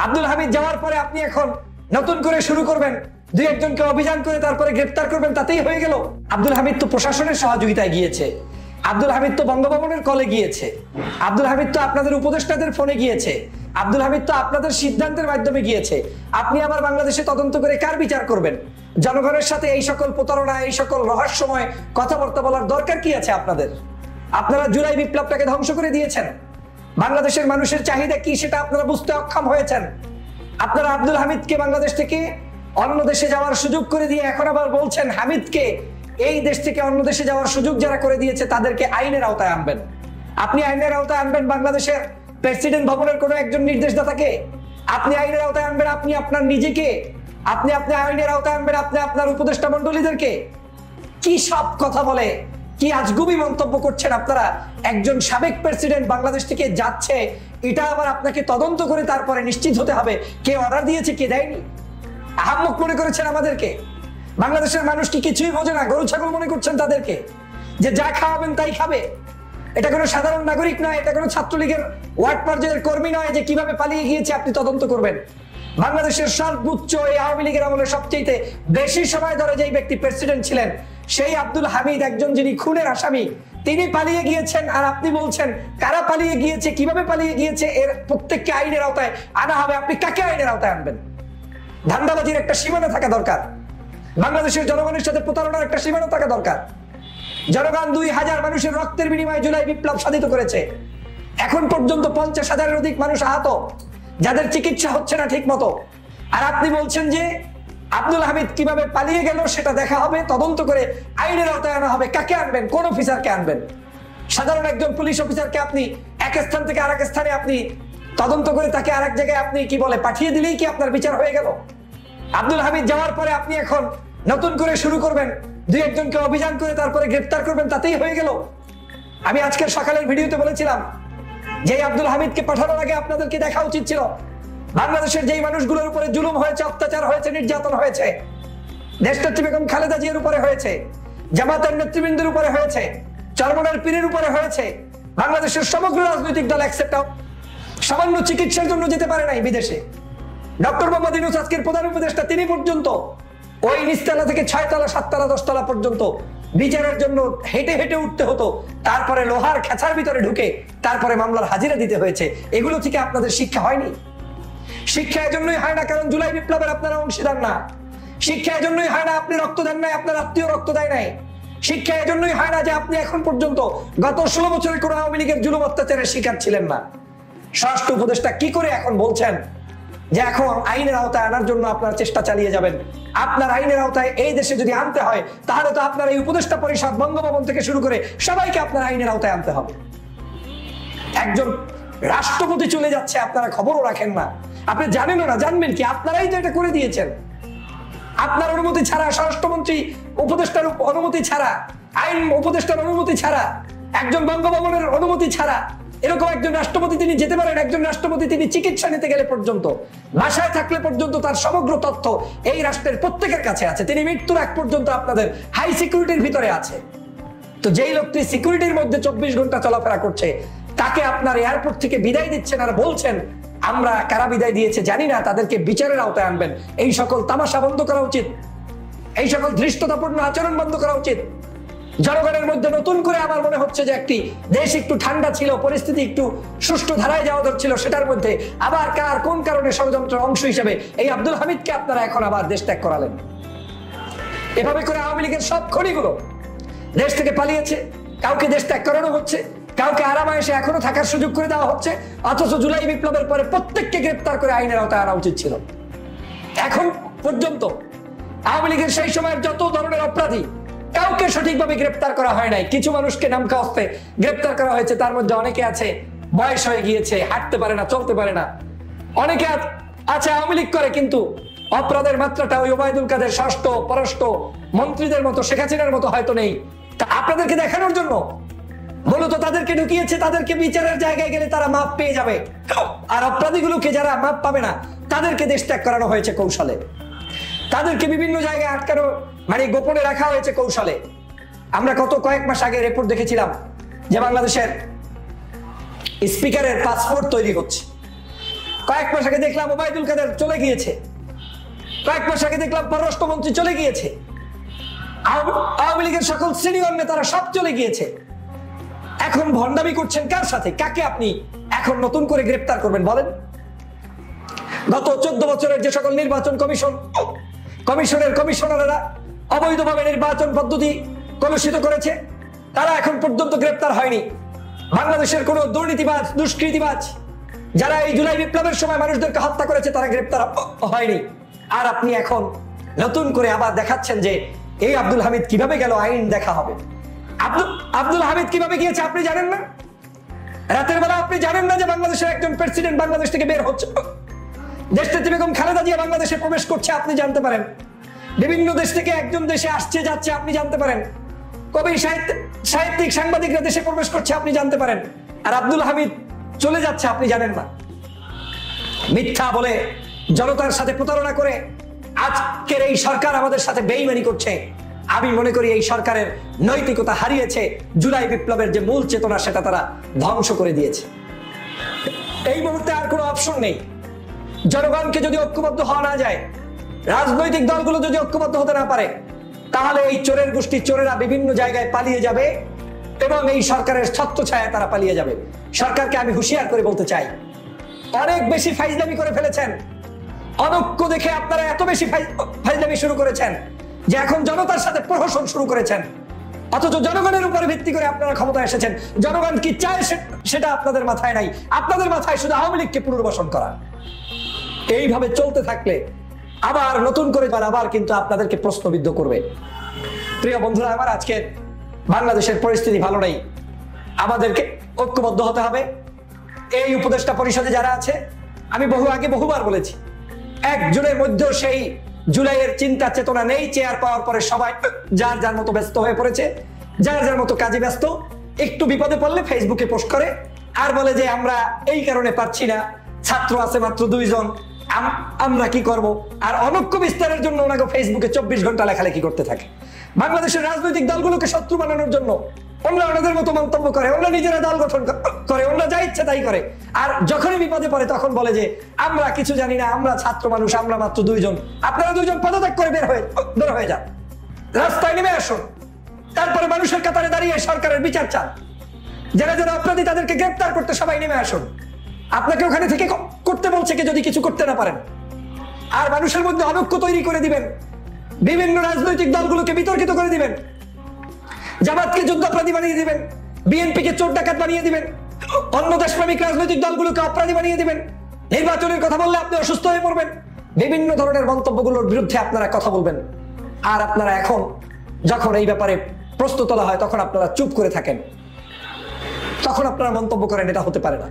আব্দুল হামিদ যাওয়ার পরে আপনি এখন নতুন করে শুরু করবেন, দুই একজনকে অভিযান করে তারপরে গ্রেফতার করবেন, তাতেই হয়ে গেল? আব্দুল হামিদ তো প্রশাসনের সহযোগিতায় গিয়েছে, আব্দুল হামিদ তো বঙ্গভবনের কলে গিয়েছে, আব্দুল হামিদ তো আপনাদের উপদেষ্টাদের ফোনে গিয়েছে, আব্দুল হামিদ তো আপনাদের সিদ্ধান্তের মাধ্যমে গিয়েছে। আপনি আবার বাংলাদেশে তদন্ত করে কার বিচার করবেন? জনগণের সাথে এই সকল প্রতারণা, এই সকল রহস্যময় কথাবার্তা বলার দরকার কি আছে আপনাদের? আপনারা জুলাই বিপ্লবটাকে ধ্বংস করে দিয়েছেন। বাংলাদেশের মানুষের চাহিদা কি সেটা আপনারা বুঝতে অক্ষম হয়েছেন। আপনারা আব্দুল হামিদকে বাংলাদেশ থেকে অন্য দেশে যাওয়ার সুযোগ করে দিয়ে এখন আবার বলছেন হামিদকে এই দেশ থেকে অন্য দেশে যাওয়ার সুযোগ যারা করে দিয়েছে তাদেরকে আইনের আওতায় আনবেন। আপনি আইনের আওতায় আনবেন বাংলাদেশের প্রেসিডেন্ট ভবনের কোনো একজন নির্দেশদাতাকে, আপনি আইনের আওতায় আনবেন আপনি আপনার নিজেকে, আপনি আইনের আওতায় আনবেন আপনি আপনার উপদেষ্টা মন্ডলীদেরকে। কি সব কথা বলে, কি আজগুবি মন্তব্য করছেন আপনারা। একজন সাবেক প্রেসিডেন্ট বাংলাদেশ থেকে যাচ্ছে, এটা আবার আপনাকে তদন্ত করে তারপরে নিশ্চিত হতে হবে কে অর্ডার দিয়েছে কে দেয়নি। আহাম্মক মনে করেছেন আমাদেরকে? বাংলাদেশের মানুষ কি কিছুই বোঝে না? গরু ছাগল মনে করছেন তাদেরকে যে যা খাওয়াবেন তাই খাবে? এটা কোনো সাধারণ নাগরিক নয়, এটা কোনো ছাত্রলীগের ওয়ার্ড পর্যায়ের কর্মী নয় যে কিভাবে পালিয়ে গিয়েছে আপনি তদন্ত করবেন। বাংলাদেশের সর্বোচ্চ এই আওয়ামী লীগের আমলে সবচেয়ে বেশি সময় ধরে যেই ব্যক্তি প্রেসিডেন্ট ছিলেন সেই আব্দুল হামিদ, একজন যিনি খুনের আসামি, তিনি পালিয়ে গিয়েছেন। আর আপনি বলছেন কারা পালিয়ে গিয়েছে, কিভাবে পালিয়ে গিয়েছে, এর প্রত্যেককে আইনের আওতায় আনা হবে। আপনি কাকে আইনের আওতায় আনবেন? ধান্দাবাজির একটা সীমানা থাকা দরকার। বাংলাদেশের জনগণের সাথে প্রতারণার একটা সীমানা থাকা দরকার। জনগণ 2000 মানুষের রক্তের বিনিময়ে জুলাই বিপ্লব সাধিত করেছে। এখন পর্যন্ত 50,000-এর অধিক মানুষ আহত, যাদের চিকিৎসা হচ্ছে না ঠিক মতো। আর আপনি বলছেন যে আব্দুল হামিদ কিভাবে পালিয়ে গেল সেটা দেখা হবে, তদন্ত করে আইনের আওতায় আনা হবে। কাকে আনবেন? কোন অফিসারকে আনবেন? সাধারণ একজন পুলিশ অফিসারকে আপনি এক স্থান থেকে আরেক স্থানে আপনি তদন্ত করে তাকে আরেক জায়গায় আপনি কি বলে পাঠিয়ে দিলেই কি আপনার বিচার হয়ে গেল? আব্দুল হামিদ যাওয়ার পরে আপনি এখন নতুন করে শুরু করবেন, দুই একজনকে অভিযান করে তারপরে গ্রেফতার করবেন, তাতেই হয়ে গেল? আমি আজকের সকালের ভিডিওতে বলেছিলাম যে আব্দুল হামিদকে পাঠানোর আগে আপনাদেরকে দেখা উচিত ছিল বাংলাদেশের যেই মানুষগুলোর উপরে জুলুম হয়েছে, অত্যাচার হয়েছে, নির্যাতন হয়েছে, দেশনেত্রী বেগম খালেদা জিয়ার উপরে হয়েছে, জামাতের নেতৃবৃন্দের উপরে হয়েছে, চরমনার পীরের উপরে হয়েছে, বাংলাদেশের সমগ্র রাজনৈতিক দল অ্যাকসেপ্ট আউট, সামান্য চিকিৎসার জন্য যেতে পারে নাই বিদেশে। ডক্টর মোহাম্মদ ইউনূস আজকের প্রধান উপদেষ্টা, তিনি পর্যন্ত ওই নিচতলা থেকে 6 তলা 7 তলা 10 তলা পর্যন্ত বিচারের জন্য হেঁটে হেঁটে উঠতে হতো, তারপরে লোহার খেঁচার ভিতরে ঢুকে তারপরে মামলার হাজিরা দিতে হয়েছে। এগুলো থেকে আপনাদের শিক্ষা হয়নি? শিক্ষা এজন্যই হয় না কারণ জুলাই বিপ্লবের আপনারা অংশীদার না। শিক্ষা এজন্যই হয় না আপনি রক্ত দেন নাই, আপনার আত্মীয় রক্ত দেয় নাই। শিক্ষা এজন্যই হয় না যে আপনি এখন পর্যন্ত গত 16 বছরের কোন আওয়ামী লীগের জুলুম অত্যাচারের শিকার ছিলেন না। স্বরাষ্ট্র উপদেষ্টা কি করে এখন বলছেন যে এখন আইনের আওতায় আনার জন্য আপনারা চেষ্টা চালিয়ে যাবেন? আপনার আইনের আওতায় এই দেশে যদি আনতে হয় তাহলে তো আপনার এই উপদেষ্টা পরিষদ, বঙ্গভবন থেকে শুরু করে সবাইকে আপনার আইনের আওতায় আনতে হবে। একজন রাষ্ট্রপতি চলে যাচ্ছে, আপনারা খবরও রাখেন না, আপনি জানেনও না, জানবেন কি? আপনারাই তো এটা করে দিয়েছেন। আপনার অনুমতি ছাড়া, স্বরাষ্ট্রমন্ত্রী উপদেষ্টার অনুমতি ছাড়া, আইন উপদেষ্টার অনুমতি ছাড়া, একজন বঙ্গভবনের অনুমতি ছাড়া এরকম একজন রাষ্ট্রপতি তিনি যেতে পারেন? একজন রাষ্ট্রপতি তিনি চিকিৎসা নিতে গেলে পর্যন্ত, বাসায় থাকলে পর্যন্ত তার সমগ্র তথ্য এই রাষ্ট্রের প্রত্যেকের কাছে আছে। তিনি মৃত্যুর আগ পর্যন্ত আপনাদের হাই সিকিউরিটির ভিতরে আছে। তো যেই লোকটি সিকিউরিটির মধ্যে 24 ঘন্টা চলাফেরা করছে, তাকে আপনার এয়ারপোর্ট থেকে বিদায় দিচ্ছেন আর বলছেন আমরা কারা বিদায় দিয়েছে জানি না, তাদেরকে বিচারের আওতায় আনবেন। এই সকল তামাশা বন্ধ করা উচিত, এই সকল ধৃষ্টতাপূর্ণ আচরণ বন্ধ করা উচিত। জনগণের মধ্যে নতুন করে আমার মনে হচ্ছে যে একটি দেশ একটু ঠান্ডা ছিল, পরিস্থিতি একটু সুষ্ঠু ধারায় যাওয়া ধরছিল, সেটার মধ্যে আবার কার কোন কারণে ষড়যন্ত্রের অংশ হিসেবে এই আব্দুল হামিদকে আপনারা এখন আবার দেশ ত্যাগ করালেন। এভাবে করে আওয়ামী লীগের সব খনিগুলো দেশ থেকে পালিয়েছে, কাউকে দেশ ত্যাগ করানো হচ্ছে, কাউকে আরামায়েশে এখনো থাকার সুযোগ করে দেওয়া হচ্ছে। অথচ জুলাই বিপ্লবের পরে প্রত্যেককে গ্রেপ্তার করে আইনের আওতায় আনা উচিত ছিল। এখন পর্যন্ত আওয়ামী লীগের সেই সময়ের যত ধরনের অপরাধী কাউকে সঠিকভাবে গ্রেপ্তার করা হয় নাই। কিছু মানুষকে নামকা অস্তে গ্রেপ্তার করা হয়েছে, তার মধ্যে অনেকে আছে বয়স হয়ে গিয়েছে, হাঁটতে পারে না, চলতে পারে না। অনেকে আছে আওয়ামী লীগ করে কিন্তু অপরাধের মাত্রাটা ওই ওবায়দুল কাদের ষষ্ঠ পররাষ্ট্র মন্ত্রীদের মতো, শেখ হাসিনার মতো হয়তো নেই। তা আপনাদেরকে দেখানোর জন্য মূলত তাদেরকে ঢুকিয়েছে, তাদেরকে বিচারের জায়গায় গেলে তারা মাপ পেয়ে যাবে, আর অপরাধীগুলোকে যারা মাপ পাবে না তাদেরকে দেশ ত্যাগ করানো হয়েছে কৌশলে। তাদেরকে বিভিন্ন জায়গায় আটকানো, মানে গোপনে রাখা হয়েছে কৌশলে। আমরা কয়েক মাস আগে রিপোর্ট দেখেছিলাম যে বাংলাদেশের স্পিকারের পাসপোর্ট তৈরি হচ্ছে। কয়েক মাস আগে দেখলাম ওবায়দুল কাদের চলে গিয়েছে, কয়েক মাস আগে দেখলাম পররাষ্ট্রমন্ত্রী চলে গিয়েছে, আওয়ামী লীগের সকল সিনিয়র নেতারা সব চলে গিয়েছে। এখন ভণ্ডামি করছেন কার সাথে? কাকে আপনি এখন নতুন করে গ্রেফতার করবেন বলেন? গত 14 বছরের যে সকল নির্বাচন কমিশনের কমিশনাররা অবৈধভাবে নির্বাচন পদ্ধতি কলুষিত করেছে, তারা এখন পর্যন্ত গ্রেফতার হয়নি। বাংলাদেশের কোন দুর্নীতিবাজ, দুষ্কৃতিবাজ যারা এই জুলাই বিপ্লবের সময় মানুষদেরকে হত্যা করেছে, তারা গ্রেফতার হয়নি। আর আপনি এখন নতুন করে আবার দেখাচ্ছেন যে এই আব্দুল হামিদ কিভাবে গেল, আইন দেখা হবে। আব্দুল হামিদ কিভাবে গিয়েছে আপনি জানেন না? রাতের বেলা আপনি জানেন না যে বাংলাদেশের একজন প্রেসিডেন্ট বাংলাদেশ থেকে বের হচ্ছে? দেশনেত্রী বেগম খালেদা জিয়া বাংলাদেশে প্রবেশ করছে, আপনি জানতে পারেন। বিভিন্ন দেশ থেকে একজন দেশে আসছে যাচ্ছে, আপনি জানতে পারেন। কবি সাহিত্যিক সাংবাদিকরা দেশে প্রবেশ করছে, আপনি জানতে পারেন। আর আব্দুল হামিদ চলে যাচ্ছে, আপনি জানেন না। মিথ্যা বলে, জনতার সাথে প্রতারণা করে আজকের এই সরকার আমাদের সাথে বেইমানি করছে। আমি মনে করি এই সরকারের নৈতিকতা হারিয়েছে। জুলাই বিপ্লবের যে মূল চেতনা, সেটা তারা ধ্বংস করে দিয়েছে। এই মুহূর্তে আর কোনো অপশন নেই। জনগণকে যদি ঐক্যবদ্ধ হওয়া না যায়, রাজনৈতিক দলগুলো যদি ঐক্যবদ্ধ হতে না পারে, তাহলে এই চোরের গোষ্ঠী চোরেরা বিভিন্ন জায়গায় পালিয়ে যাবে এবং এই সরকারের ছত্রছায়া তারা পালিয়ে যাবে। সরকারকে আমি হুঁশিয়ার করে বলতে চাই, অনেক বেশি ফাইজলামি করে ফেলেছেন। অনৈক্য দেখে আপনারা এত বেশি ফাইজলামি শুরু করেছেন যে এখন জনতার সাথে প্রহসন শুরু করেছেন, অথচ জনগণের উপরে ভিত্তি করে আপনারা ক্ষমতায় এসেছেন। জনগণ কি চায় সেটা আপনাদের মাথায় নাই। আপনাদের মাথায় শুধু আওয়ামী লীগকে পুনর্বাসন করা। এইভাবে চলতে থাকলে আবার নতুন করে আবার কিন্তু আপনাদেরকে প্রশ্নবিদ্ধ করবে। প্রিয় বন্ধুরা আমার, আজকের বাংলাদেশের পরিস্থিতি ভালো নেই। আমাদেরকে ঐক্যবদ্ধ হতে হবে। এই উপদেষ্টা পরিষদে যারা আছে, আমি বহুবার বলেছি, একজনের মধ্যেও সেই জুলাইয়ের চিন্তা চেতনা নেই। চেয়ার পাওয়ার পরে সবাই যার যার মতো ব্যস্ত হয়ে পড়েছে, যার যার মতো কাজে ব্যস্ত। একটু বিপদে পড়লে ফেসবুকে পোস্ট করে আর বলে যে আমরা এই কারণে পাচ্ছি না, ছাত্র আছে মাত্র 2 জন, আমরা কি করব। আর অনৈক্য বিস্তারের জন্য ওনাকে ফেসবুকে 24 ঘন্টা লেখালেখি করতে থাকে। বাংলাদেশের রাজনৈতিক দলগুলোকে শত্রু বানানোর জন্য ওনারা ওনাদের মতো মন্তব্য করে, ওনারা নিজেরা দল গঠন করে, ওনারা যা ইচ্ছে তাই করে। আর যখনই বিপদে পড়ে তখন বলে যে আমরা কিছু জানি না, আমরা ছাত্র মানুষ, আমরা মাত্র 2 জন। আপনারা 2 জন পদত্যাগ করে বের হয়ে যান, রাস্তায় নেমে আসুন। তারপরে মানুষের কাতারে দাঁড়িয়ে সরকারের বিচার চান। যারা যারা অপরাধী তাদেরকে গ্রেফতার করতে সবাই নেমে আসুন। আপনাকে ওখানে থেকে করতে বলছে কে যদি কিছু করতে না পারেন। আর মানুষের মধ্যে অনৈক্য তৈরি করে দিবেন, বিভিন্ন রাজনৈতিক দলগুলোকে বিতর্কিত করে দিবেন, জামাতকে যুদ্ধাপরাধী বানিয়ে দিবেন, বিএনপিকে চোর ডাকাত বানিয়ে দিবেন, অন্য দেশপ্রেমিক রাজনৈতিক দলগুলোকে অপরাধী বানিয়ে দিবেন। নির্বাচনের কথা বললে আপনি অসুস্থ হয়ে পড়বেন। বিভিন্ন ধরনের মন্তব্যগুলোর বিরুদ্ধে আপনারা কথা বলবেন। আর আপনারা এখন যখন এই ব্যাপারে প্রশ্ন তোলা হয় তখন আপনারা চুপ করে থাকেন, তখন আপনারা মন্তব্য করেন। এটা হতে পারে না।